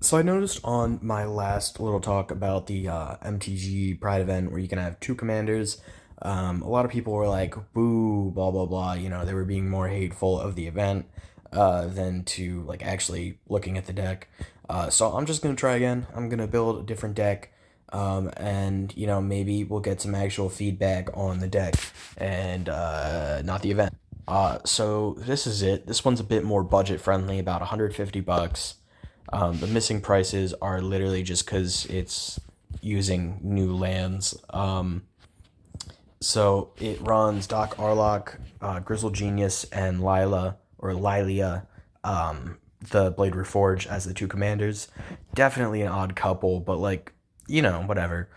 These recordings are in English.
So I noticed on my last little talk about the MTG Pride event where you can have two commanders, a lot of people were like, "Boo, blah blah blah." They were being more hateful of the event than to like actually looking at the deck. So I'm just gonna try again. I'm gonna build a different deck, and maybe we'll get some actual feedback on the deck and not the event. So this is it. This one's a bit more budget friendly, about 150 bucks. The missing prices are literally just because it's using new lands. So it runs Doc Arlock, Grizzle Genius, and Lilia, the Blade Reforge as the two commanders. Definitely an odd couple, but whatever.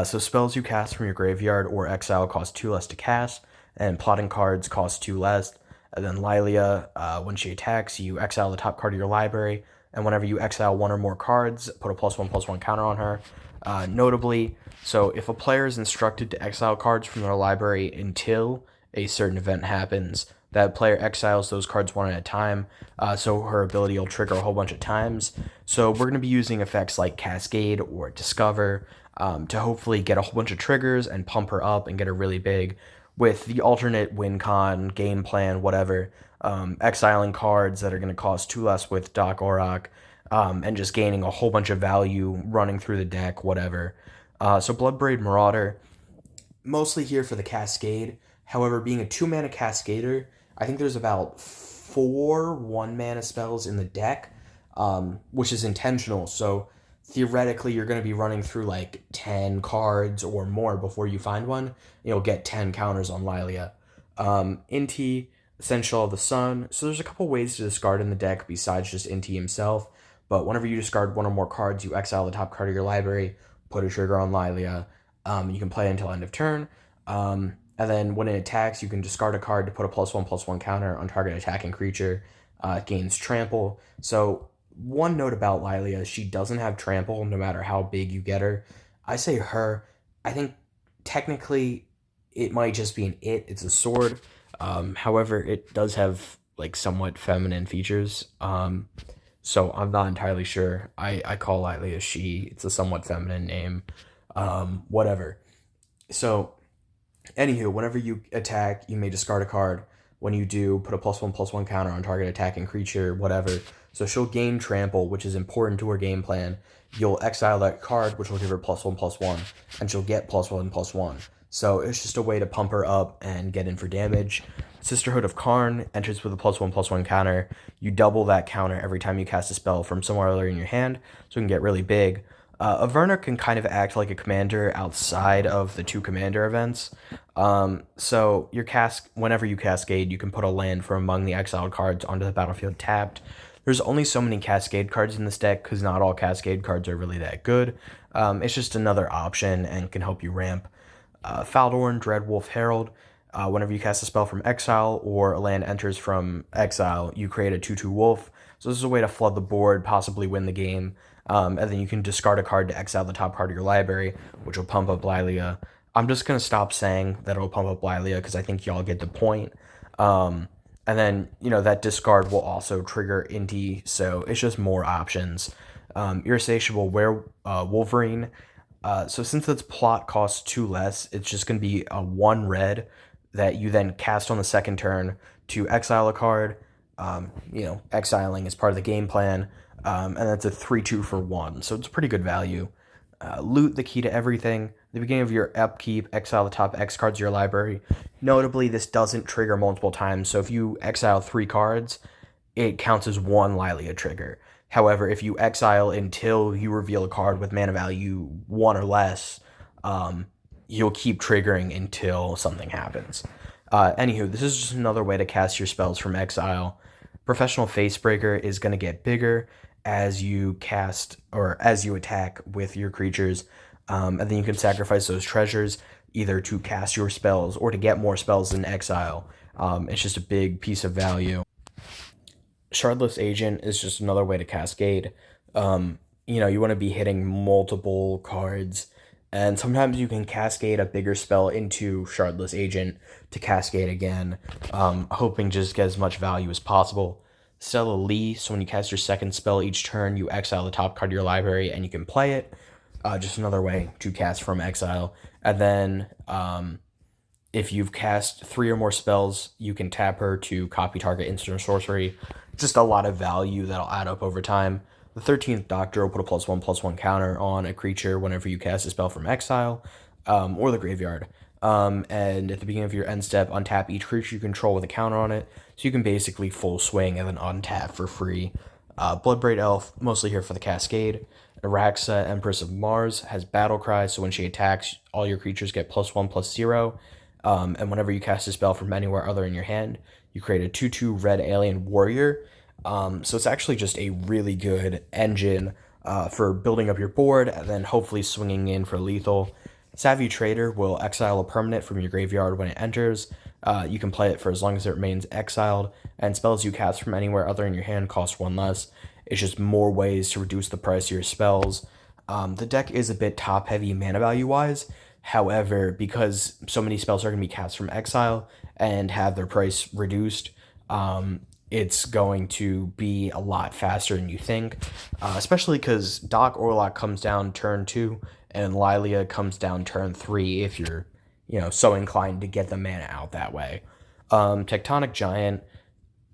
So spells you cast from your graveyard or exile cost 2 less to cast, and plotting cards cost 2 less. And then Lilia, when she attacks, you exile the top card of your library, and whenever you exile one or more cards, put a +1/+1 counter on her. Notably, so if a player is instructed to exile cards from their library until a certain event happens, that player exiles those cards one at a time, so her ability will trigger a whole bunch of times. So we're going to be using effects like Cascade or Discover to hopefully get a whole bunch of triggers and pump her up and get her really big with the alternate win con, game plan, whatever, exiling cards that are going to cost 2 less with Doc Orok, and just gaining a whole bunch of value running through the deck, whatever. So Bloodbraid Marauder, mostly here for the Cascade. However, being a 2-mana Cascader, I think there's about 4 1-mana spells in the deck, which is intentional. So theoretically, you're going to be running through like 10 cards or more before you find one. You'll get 10 counters on Lilia. Inti, Essential of the Sun. So there's a couple ways to discard in the deck besides just Inti himself. But whenever you discard one or more cards, you exile the top card of your library, put a trigger on Lilia. You can play until end of turn. And then when it attacks, you can discard a card to put a +1/+1 counter on target attacking creature. It gains trample. So one note about Lilia, she doesn't have trample no matter how big you get her. I say her. I think technically it might just be it's a sword. However, it does have like somewhat feminine features. So I'm not entirely sure. I call Lilia she. It's a somewhat feminine name. Whatever. So anywho, whenever you attack, you may discard a card. When you do, put a +1/+1 counter on target attacking creature, whatever. So she'll gain trample, which is important to her game plan. You'll exile that card, which will give her +1/+1, and she'll get +1/+1. So it's just a way to pump her up and get in for damage. Sisterhood of Karn enters with a +1/+1 counter. You double that counter every time you cast a spell from somewhere other in your hand, so it can get really big. Averna can kind of act like a commander outside of the two commander events. So whenever you cascade, you can put a land from among the exiled cards onto the battlefield tapped. There's only so many Cascade cards in this deck because not all Cascade cards are really that good. It's just another option and can help you ramp. Faldorn, Dreadwolf, Herald. Whenever you cast a spell from exile or a land enters from exile, you create a 2/2 wolf. So this is a way to flood the board, possibly win the game. And then you can discard a card to exile the top card of your library, which will pump up Lilia. I'm just going to stop saying that it'll pump up Lilia because I think y'all get the point. And then, that discard will also trigger Inti, so it's just more options. Irresatiable Wolverine. So since its plot costs 2 less, it's just going to be a 1 red that you then cast on the second turn to exile a card. Exiling is part of the game plan. And that's a 3/2 for 1, so it's pretty good value. Loot, the key to everything. At the beginning of your upkeep, exile the top X cards of your library. Notably, this doesn't trigger multiple times, so if you exile 3 cards, it counts as 1 Lilia trigger. However, if you exile until you reveal a card with mana value 1 or less, you'll keep triggering until something happens. Anywho, this is just another way to cast your spells from exile. Professional Facebreaker is going to get bigger as you cast or as you attack with your creatures, and then you can sacrifice those treasures either to cast your spells or to get more spells in exile. It's just a big piece of value. Shardless Agent is just another way to cascade. You want to be hitting multiple cards, and sometimes you can cascade a bigger spell into Shardless Agent to cascade again, hoping just get as much value as possible. Stella Lee, so when you cast your second spell each turn, you exile the top card of your library and you can play it. Just another way to cast from exile. And then if you've cast 3 or more spells, you can tap her to copy target instant or sorcery. Just a lot of value that'll add up over time. The 13th Doctor will put a +1/+1 counter on a creature whenever you cast a spell from exile or the graveyard. And at the beginning of your end step, untap each creature you control with a counter on it. So you can basically full swing and then untap for free. Bloodbraid Elf, mostly here for the Cascade. Araxa, Empress of Mars, has Battle Cry, so when she attacks, all your creatures get +1/+0. And whenever you cast a spell from anywhere other in your hand, you create a 2/2 red alien warrior. So it's actually just a really good engine for building up your board and then hopefully swinging in for lethal. Savvy Trader will exile a permanent from your graveyard when it enters. You can play it for as long as it remains exiled, and spells you cast from anywhere other in your hand cost 1 less. It's just more ways to reduce the price of your spells. The deck is a bit top heavy mana value wise. However, because so many spells are going to be cast from exile and have their price reduced, it's going to be a lot faster than you think, especially because Doc Orlock comes down turn 2 and Lilia comes down turn 3 if you're, so inclined to get the mana out that way. Tectonic Giant,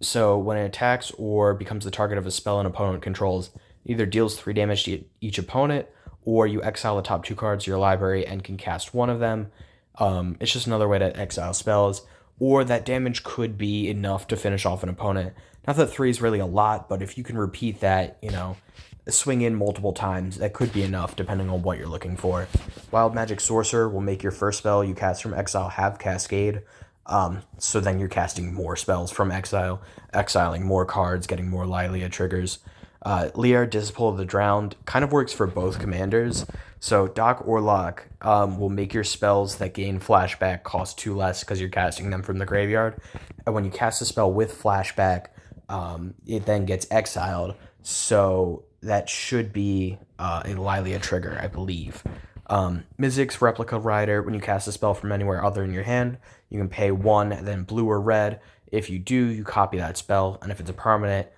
so when it attacks or becomes the target of a spell an opponent controls, it either deals 3 damage to each opponent, or you exile the top 2 cards of your library and can cast one of them. It's just another way to exile spells, or that damage could be enough to finish off an opponent. Not that 3 is really a lot, but if you can repeat that, swing in multiple times, that could be enough depending on what you're looking for. Wild Magic Sorcerer will make your first spell you cast from exile have Cascade. So then you're casting more spells from exile, exiling more cards, getting more Lilia triggers. Lier, Disciple of the Drowned, kind of works for both commanders. So Doc Orlock will make your spells that gain flashback cost 2 less because you're casting them from the graveyard. And when you cast a spell with flashback, it then gets exiled. So that should be a Lilia trigger, I believe. Mizzix, Replica Rider, when you cast a spell from anywhere other in your hand, you can pay 1, and then blue or red. If you do, you copy that spell, and if it's a permanent,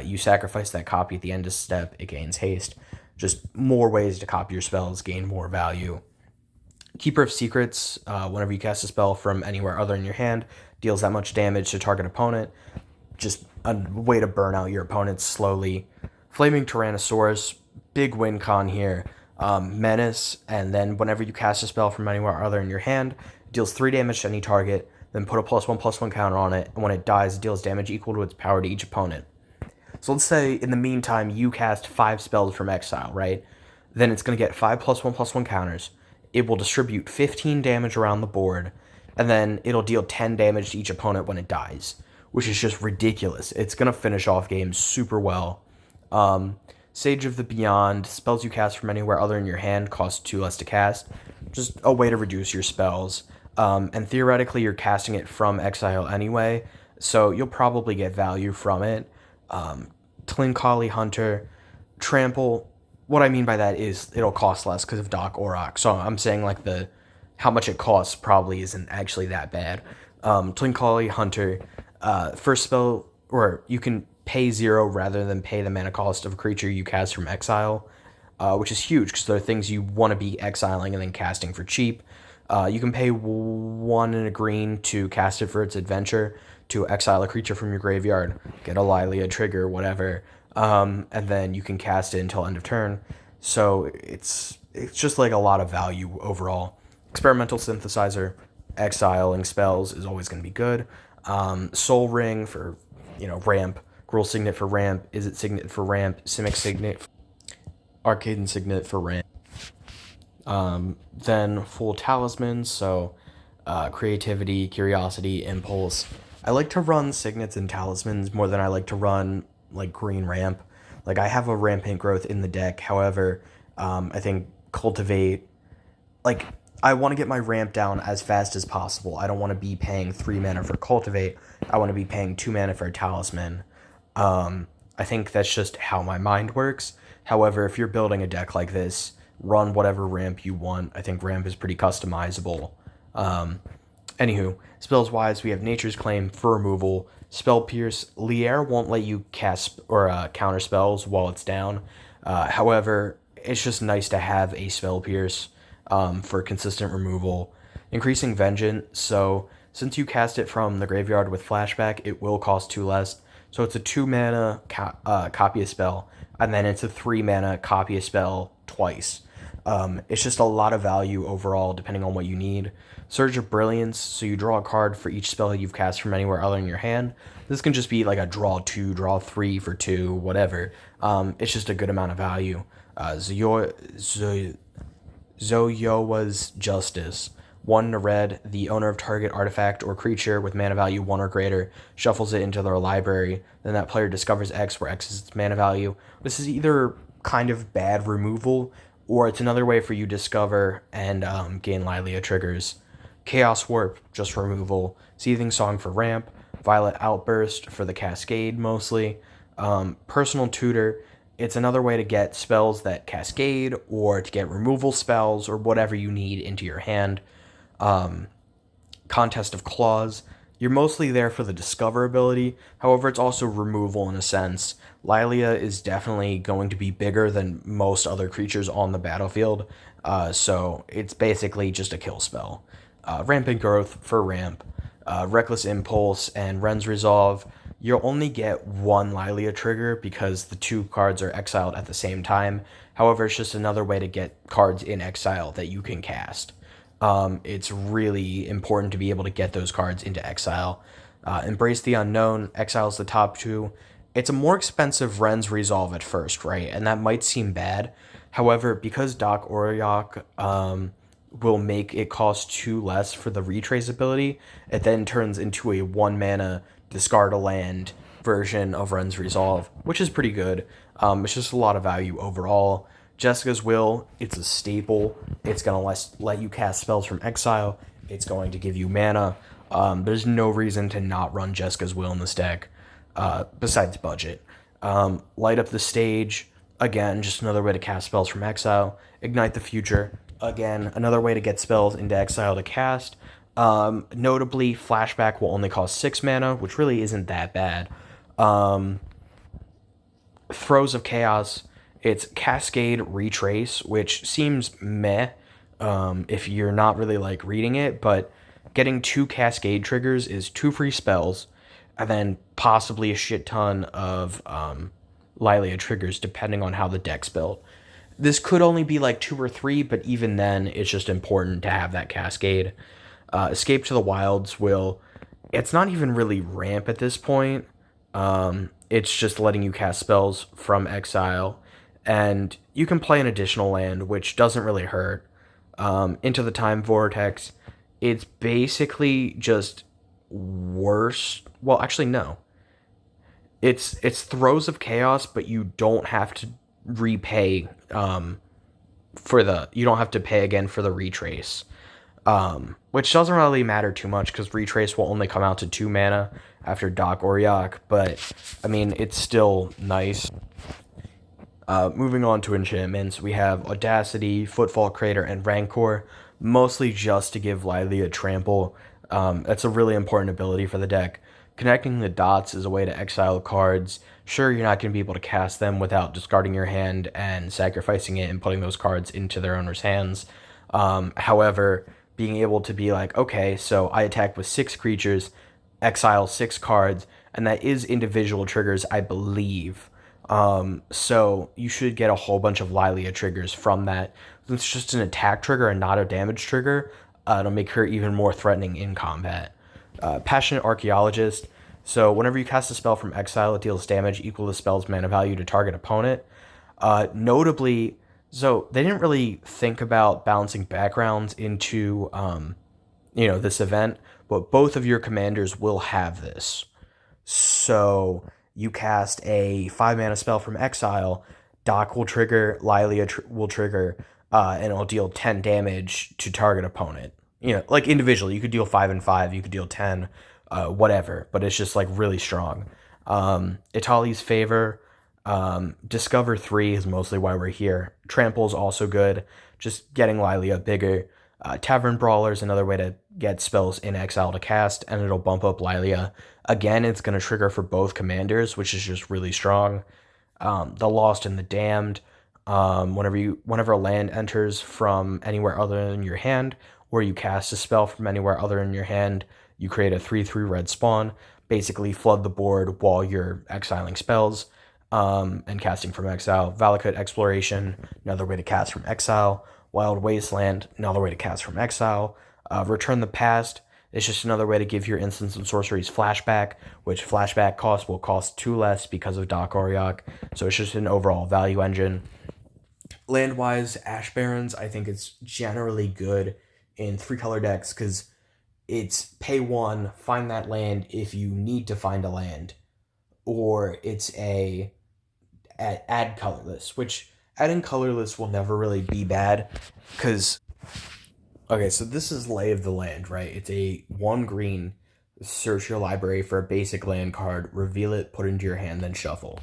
you sacrifice that copy at the end of step, it gains haste. Just more ways to copy your spells, gain more value. Keeper of Secrets, whenever you cast a spell from anywhere other in your hand, deals that much damage to target opponent. Just a way to burn out your opponents slowly. Flaming Tyrannosaurus, big win con here. Menace, and then whenever you cast a spell from anywhere other in your hand, it deals 3 damage to any target, then put a +1/+1 counter on it, and when it dies, it deals damage equal to its power to each opponent. So let's say in the meantime you cast 5 spells from exile, right? Then it's going to get 5 +1/+1 counters. It will distribute 15 damage around the board, and then it'll deal 10 damage to each opponent when it dies, which is just ridiculous. It's going to finish off games super well. Sage of the Beyond, spells you cast from anywhere other in your hand cost 2 less to cast. Just a way to reduce your spells. And theoretically, you're casting it from exile anyway, so you'll probably get value from it. Tlinkali Hunter, Trample. What I mean by that is it'll cost less because of Doc Orlock. So I'm saying how much it costs probably isn't actually that bad. Tlinkali Hunter, first spell, or you can pay 0 rather than pay the mana cost of a creature you cast from exile, which is huge because there are things you want to be exiling and then casting for cheap. You can pay 1 and a green to cast it for its adventure, to exile a creature from your graveyard, get a Lilia trigger, whatever, and then you can cast it until end of turn. So it's just a lot of value overall. Experimental Synthesizer, exiling spells is always going to be good. Soul Ring for ramp. Gruul Signet for ramp, Izzet Signet for ramp, Simic Signet, Arcaden Signet for ramp. Then full talismans, so creativity, curiosity, impulse. I like to run signets and talismans more than I like to run green ramp. I have a rampant growth in the deck, however, I think cultivate, I want to get my ramp down as fast as possible. I don't want to be paying 3 mana for cultivate. I want to be paying 2 mana for a talisman. I think that's just how my mind works. However, if you're building a deck like this, run whatever ramp you want. I think ramp is pretty customizable. Anywho, spells wise, we have Nature's Claim for removal, Spell Pierce. Lier won't let you cast or counter spells while it's down. However, it's just nice to have a Spell Pierce for consistent removal. Increasing Vengeance. So since you cast it from the graveyard with flashback, it will cost 2 less. So it's a 2 mana copy a spell, and then it's a 3 mana copy a spell twice. It's just a lot of value overall, depending on what you need. Surge of Brilliance, so you draw a card for each spell you've cast from anywhere other in your hand. This can just be like a draw 2, draw 3 for 2, whatever. It's just a good amount of value. Zoyowa's Justice. 1 to red, the owner of target artifact or creature with mana value 1 or greater shuffles it into their library. Then that player discovers X, where X is its mana value. This is either kind of bad removal, or it's another way for you to discover and gain Lilia triggers. Chaos Warp, just removal. Seething Song for ramp. Violet Outburst for the Cascade, mostly. Personal Tutor, it's another way to get spells that cascade, or to get removal spells, or whatever you need into your hand. Contest of Claws, you're mostly there for the discover ability. However, it's also removal in a sense. Lilia is definitely going to be bigger than most other creatures on the battlefield, so it's basically just a kill spell. Rampant Growth for ramp. Reckless Impulse and Ren's Resolve. You'll only get 1 Lilia trigger because the 2 cards are exiled at the same time. However, it's just another way to get cards in exile that you can cast. It's really important to be able to get those cards into exile. Embrace the Unknown, exiles the top 2. It's a more expensive Ren's Resolve at first, right? And that might seem bad. However, because Doc Oriok will make it cost 2 less for the retrace ability, it then turns into a 1 mana discard a land version of Ren's Resolve, which is pretty good. It's just a lot of value overall. Jessica's Will, it's a staple. It's going to let you cast spells from exile. It's going to give you mana. There's no reason to not run Jessica's Will in this deck, besides budget. Light Up the Stage, again, just another way to cast spells from exile. Ignite the Future, again, another way to get spells into exile to cast. Notably, Flashback will only cost 6 mana, which really isn't that bad. Throes of Chaos, it's Cascade Retrace, which seems meh if you're not really like reading it, but getting 2 Cascade triggers is 2 free spells, and then possibly a shit ton of Lilia triggers depending on how the deck's built. This could only be like 2 or 3, but even then, it's just important to have that Cascade. Escape to the Wilds will... It's not even really ramp at this point. It's just letting you cast spells from exile. And you can play an additional land, which doesn't really hurt. Into the Time Vortex, it's basically just worse. Well, actually, no. It's Throes of Chaos, but you don't have to repay you don't have to pay again for the retrace. Which doesn't really matter too much because retrace will only come out to 2 mana after Doc Oriok, but I mean, it's still nice. Moving on to enchantments, we have Audacity, Footfall Crater, and Rancor, mostly just to give Lilia Trample. That's a really important ability for the deck. Connecting the Dots is a way to exile cards. Sure, you're not going to be able to cast them without discarding your hand and sacrificing it and putting those cards into their owner's hands. However, being able to be like, okay, so I attack with 6 creatures, exile 6 cards, and that is individual triggers, I believe. So you should get a whole bunch of Lilia triggers from that. It's just an attack trigger and not a damage trigger. It'll make her even more threatening in combat. Passionate Archaeologist. So whenever you cast a spell from exile, it deals damage equal to the spell's mana value to target opponent. Notably, so they didn't really think about balancing backgrounds into, this event, but both of your commanders will have this. So you cast a 5 mana spell from exile, Doc will trigger, Lilia will trigger, and it'll deal 10 damage to target opponent. Like individually, you could deal 5 and 5, you could deal 10, whatever, but it's just like really strong. Itali's Favor, Discover 3 is mostly why we're here. Trample is also good, just getting Lilia bigger. Tavern Brawler is another way to get spells in exile to cast, and it'll bump up Lilia. Again, it's going to trigger for both commanders, which is just really strong. The Lost and the Damned. Whenever a land enters from anywhere other than your hand, or you cast a spell from anywhere other than your hand, you create a 3/3 red spawn. Basically, flood the board while you're exiling spells and casting from exile. Valakut Exploration, another way to cast from exile. Wild Wasteland, another way to cast from exile. Return the Past is just another way to give your instants and sorceries flashback, which flashback cost will cost 2 less because of Doc Oriok. So it's just an overall value engine. Land-wise, Ash Barrens, I think it's generally good in 3-color decks because it's pay 1, find that land if you need to find a land, or it's a add colorless, which adding colorless will never really be bad because okay, so this is Lay of the Land, right? It's a 1 green, search your library for a basic land card, reveal it, put it into your hand, then shuffle.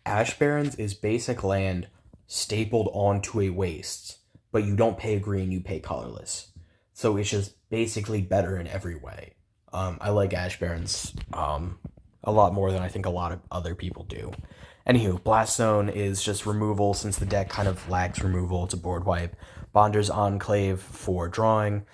Ash Barrens is basic land stapled onto a waste, but you don't pay green, you pay colorless. So it's just basically better in every way. I like Ash Barrens a lot more than I think a lot of other people do. Anywho, Blast Zone is just removal since the deck kind of lacks removal. It's a board wipe. Bonder's Enclave for drawing.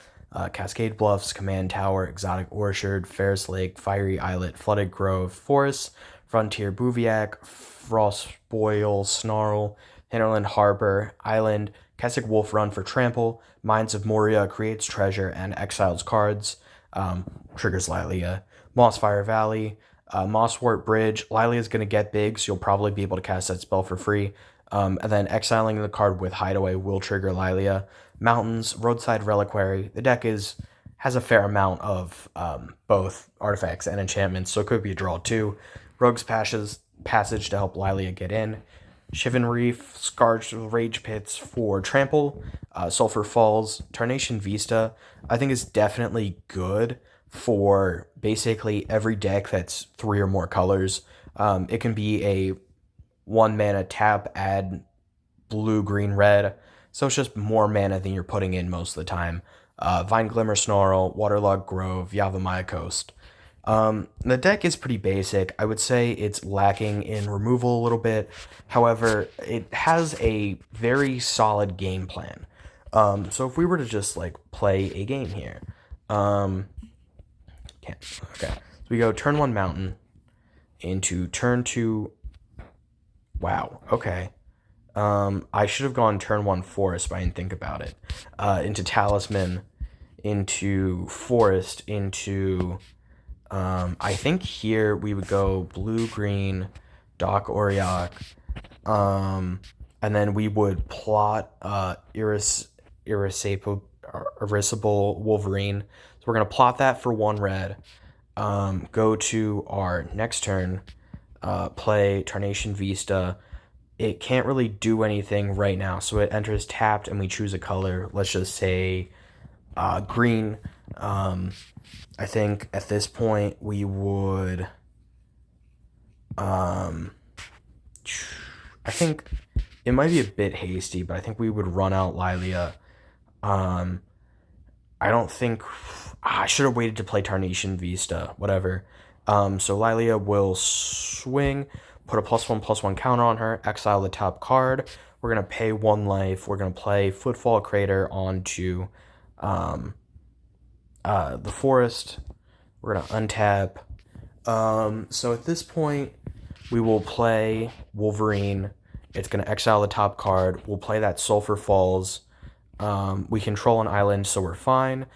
Cascade Bluffs, Command Tower, Exotic Orchard, Ferris Lake, Fiery Islet, Flooded Grove, Forest, Frontier Bouviac, Frost Boil, Snarl, Hinterland Harbor, Island, Keswick Wolf Run for Trample, Mines of Moria creates treasure and exiles cards, triggers Lilia, Mossfire Valley, Mosswort Bridge. Lilia is going to get big, so you'll probably be able to cast that spell for free. And then exiling the card with Hideaway will trigger Lilia. Mountains, Roadside Reliquary. The deck has a fair amount of both artifacts and enchantments, so it could be a draw too. Rogue's Passage to help Lilia get in. Shivan Reef, Scarred Rage Pits for Trample. Sulphur Falls, Tarnation Vista, I think is definitely good for basically every deck that's 3 or more colors. It can be a 1 mana tap, add blue, green, red. So it's just more mana than you're putting in most of the time. Vine Glimmer Snarl, Waterlogged Grove, Yavimaya Coast. The deck is pretty basic. I would say it's lacking in removal a little bit. However, it has a very solid game plan. So if we were to just like play a game here, okay. So we go turn 1 Mountain into turn 2. Wow. Okay. I should have gone turn 1 Forest, but I didn't think about it. Into Talisman, into Forest, into I think here we would go blue, green, Doc Oriok, and then we would plot Irascible Wolverine. So we're gonna plot that for 1 red. Go to our next turn, play Tarnation Vista. It can't really do anything right now, so it enters tapped and we choose a color. Let's just say green. I think at this point we would I think it might be a bit hasty, but I think we would run out Lilia. I don't think I should have waited to play Tarnation Vista, whatever. So Lilia will swing, put a +1/+1 counter on her, exile the top card. We're going to pay 1 life. We're going to play Footfall Crater onto the Forest. We're going to untap. So at this point, we will play Wolverine. It's going to exile the top card. We'll play that Sulphur Falls. We control an island, so we're fine.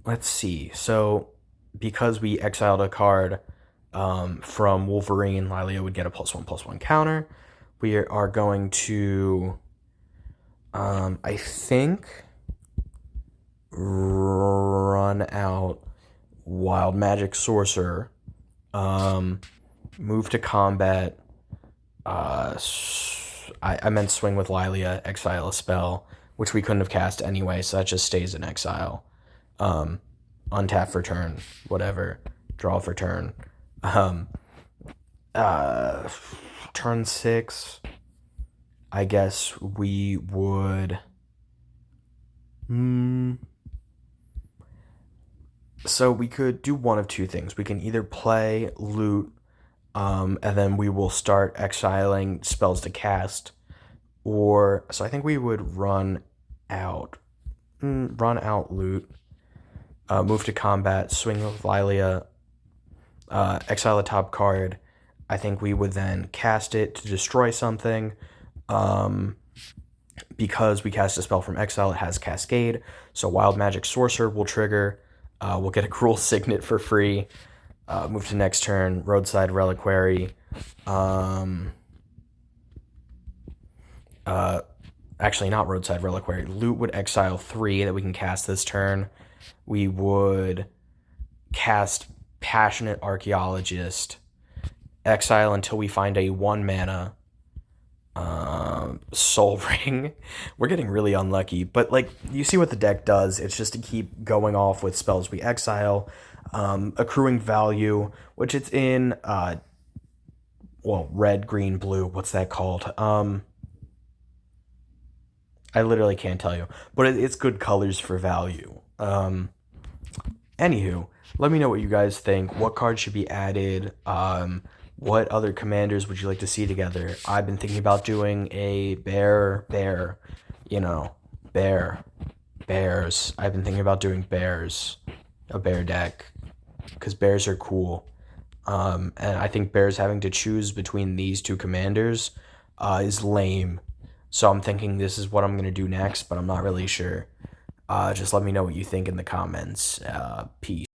Let's see. So because we exiled a card from Wolverine, Lilia would get a +1/+1 counter. We are going to, I think, run out Wild Magic Sorcerer, move to combat. I meant swing with Lilia, exile a spell, which we couldn't have cast anyway, so that just stays in exile. Untap for turn, whatever. Draw for turn. Turn 6, I guess we would Hmm. So we could do one of two things. We can either play loot, and then we will start exiling spells to cast, or so I think we would out, run out loot, move to combat, swing with Lilia, exile a top card. I think we would then cast it to destroy something. Um, because we cast a spell from exile, it has Cascade. So Wild Magic Sorcerer will trigger. We'll get a Cruel Signet for free. Move to next turn, Roadside Reliquary. Um, uh, Actually, not Roadside Reliquary. Loot would exile 3 that we can cast this turn. We would cast Passionate Archaeologist. Exile until we find a 1 mana Soul Ring. We're getting really unlucky, but like you see what the deck does. It's just to keep going off with spells we exile, accruing value, which it's in well, red, green, blue. What's that called? I literally can't tell you, but it's good colors for value. Anywho, let me know what you guys think. What cards should be added? What other commanders would you like to see together? I've been thinking about doing a bear, you know, bear, bears. I've been thinking about doing bears, a bear deck, because bears are cool. And I think bears having to choose between these two commanders is lame. So I'm thinking this is what I'm going to do next, but I'm not really sure. Just let me know what you think in the comments. Peace.